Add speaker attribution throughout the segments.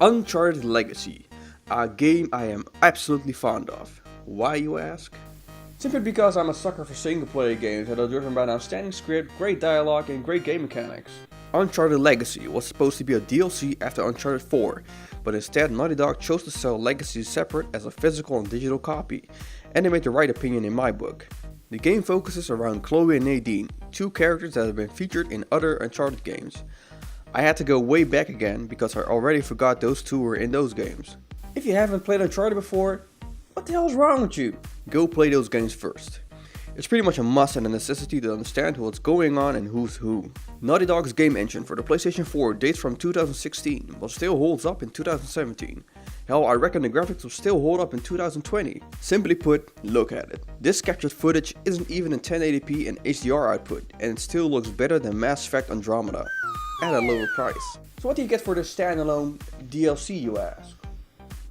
Speaker 1: Uncharted Legacy, a game I am absolutely fond of. Why, you ask? Simply because I'm a sucker for single player games that are driven by an outstanding script, great dialogue and great game mechanics. Uncharted Legacy was supposed to be a DLC after Uncharted 4, but instead Naughty Dog chose to sell Legacy separate as a physical and digital copy, and they made the right opinion in my book. The game focuses around Chloe and Nadine, two characters that have been featured in other Uncharted games. I had to go way back again because I already forgot those two were in those games. If you haven't played Uncharted before, what the hell is wrong with you? Go play those games first. It's pretty much a must and a necessity to understand what's going on and who's who. Naughty Dog's game engine for the PlayStation 4 dates from 2016, but still holds up in 2017. Hell, I reckon the graphics will still hold up in 2020. Simply put, look at it. This captured footage isn't even in 1080p and HDR output, and it still looks better than Mass Effect Andromeda, at a lower price. So what do you get for this standalone DLC, you ask?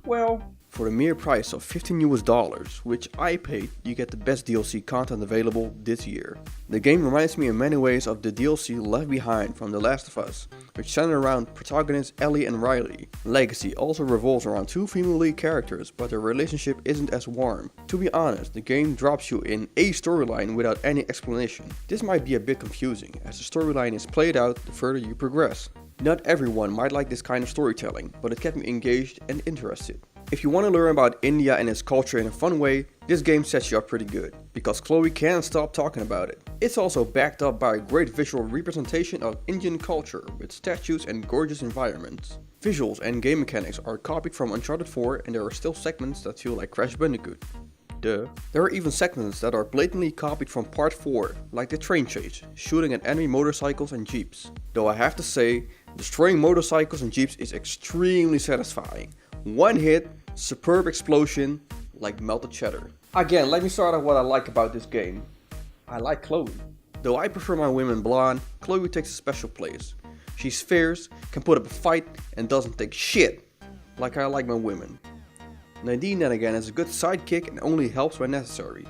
Speaker 1: Well, for the mere price of $15 which I paid, you get the best DLC content available this year. The game reminds me in many ways of the DLC Left Behind from The Last of Us, which centered around protagonists Ellie and Riley. Legacy also revolves around two female lead characters, but their relationship isn't as warm. To be honest, the game drops you in a storyline without any explanation. This might be a bit confusing, as the storyline is played out the further you progress. Not everyone might like this kind of storytelling, but it kept me engaged and interested. If you want to learn about India and its culture in a fun way, this game sets you up pretty good, because Chloe can't stop talking about it. It's also backed up by a great visual representation of Indian culture with statues and gorgeous environments. Visuals and game mechanics are copied from Uncharted 4 and there are still segments that feel like Crash Bandicoot. Duh. There are even segments that are blatantly copied from Part 4, like the train chase, shooting at enemy motorcycles and jeeps. Though I have to say, destroying motorcycles and jeeps is extremely satisfying. One hit, superb explosion, like melted cheddar. Again, let me start out what I like about this game. I like Chloe. Though I prefer my women blonde, Chloe takes a special place. She's fierce, can put up a fight, and doesn't take shit, like I like my women. Nadine then again is a good sidekick and only helps when necessary.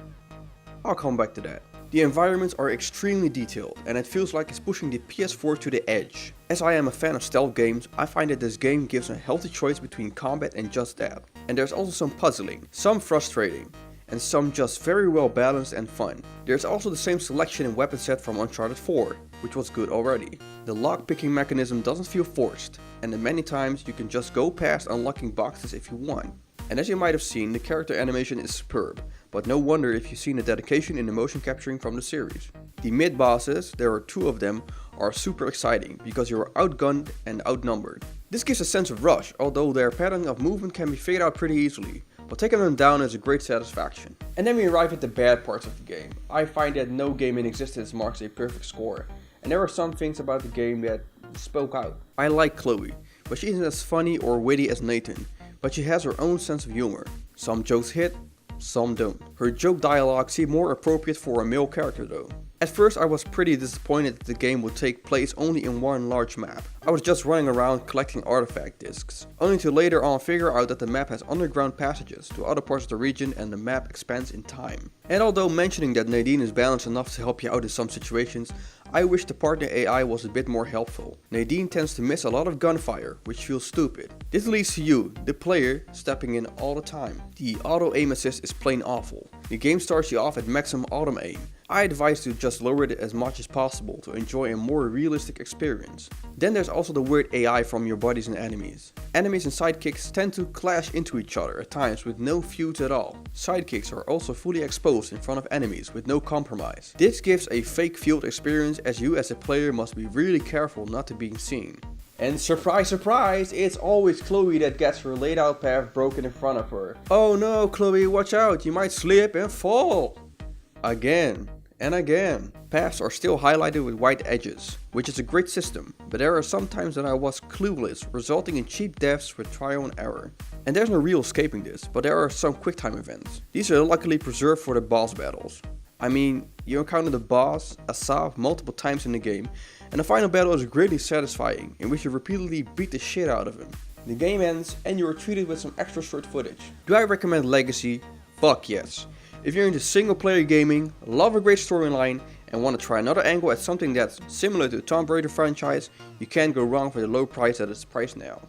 Speaker 1: I'll come back to that. The environments are extremely detailed and it feels like it's pushing the PS4 to the edge. As I am a fan of stealth games, I find that this game gives a healthy choice between combat and just that. And there's also some puzzling, some frustrating, and some just very well balanced and fun. There's also the same selection and weapon set from Uncharted 4, which was good already. The lock-picking mechanism doesn't feel forced, and in many times you can just go past unlocking boxes if you want. And as you might have seen, the character animation is superb, but no wonder if you've seen the dedication in the motion capturing from the series. The mid-bosses, there are two of them, are super exciting because you are outgunned and outnumbered. This gives a sense of rush, although their pattern of movement can be figured out pretty easily, but taking them down is a great satisfaction. And then we arrive at the bad parts of the game. I find that no game in existence marks a perfect score, and there are some things about the game that spoke out. I like Chloe, but she isn't as funny or witty as Nathan, but she has her own sense of humor. Some jokes hit, some don't. Her joke dialogue seemed more appropriate for a male character though. At first I was pretty disappointed that the game would take place only in one large map. I was just running around collecting artifact discs, only to later on figure out that the map has underground passages to other parts of the region and the map expands in time. And although mentioning that Nadine is balanced enough to help you out in some situations, I wish the partner AI was a bit more helpful. Nadine tends to miss a lot of gunfire, which feels stupid. This leads to you, the player, stepping in all the time. The auto aim assist is plain awful. The game starts you off at maximum auto aim. I advise to just lower it as much as possible to enjoy a more realistic experience. Then there's also the weird AI from your buddies and enemies. Enemies and sidekicks tend to clash into each other at times with no feuds at all. Sidekicks are also fully exposed in front of enemies with no compromise. This gives a fake field experience as you as a player must be really careful not to be seen. And surprise surprise, it's always Chloe that gets her laid out path broken in front of her. Oh no Chloe, watch out, you might slip and fall. Again and again. Paths are still highlighted with white edges, which is a great system, but there are some times that I was clueless, resulting in cheap deaths with trial and error. And there's no real escaping this, but there are some quicktime events. These are luckily preserved for the boss battles. I mean, you encounter the boss, Asaf, multiple times in the game, and the final battle is greatly satisfying, in which you repeatedly beat the shit out of him. The game ends, and you are treated with some extra short footage. Do I recommend Legacy? Fuck yes. If you're into single player gaming, love a great storyline, and want to try another angle at something that's similar to the Tomb Raider franchise, you can't go wrong for the low price that it's priced now.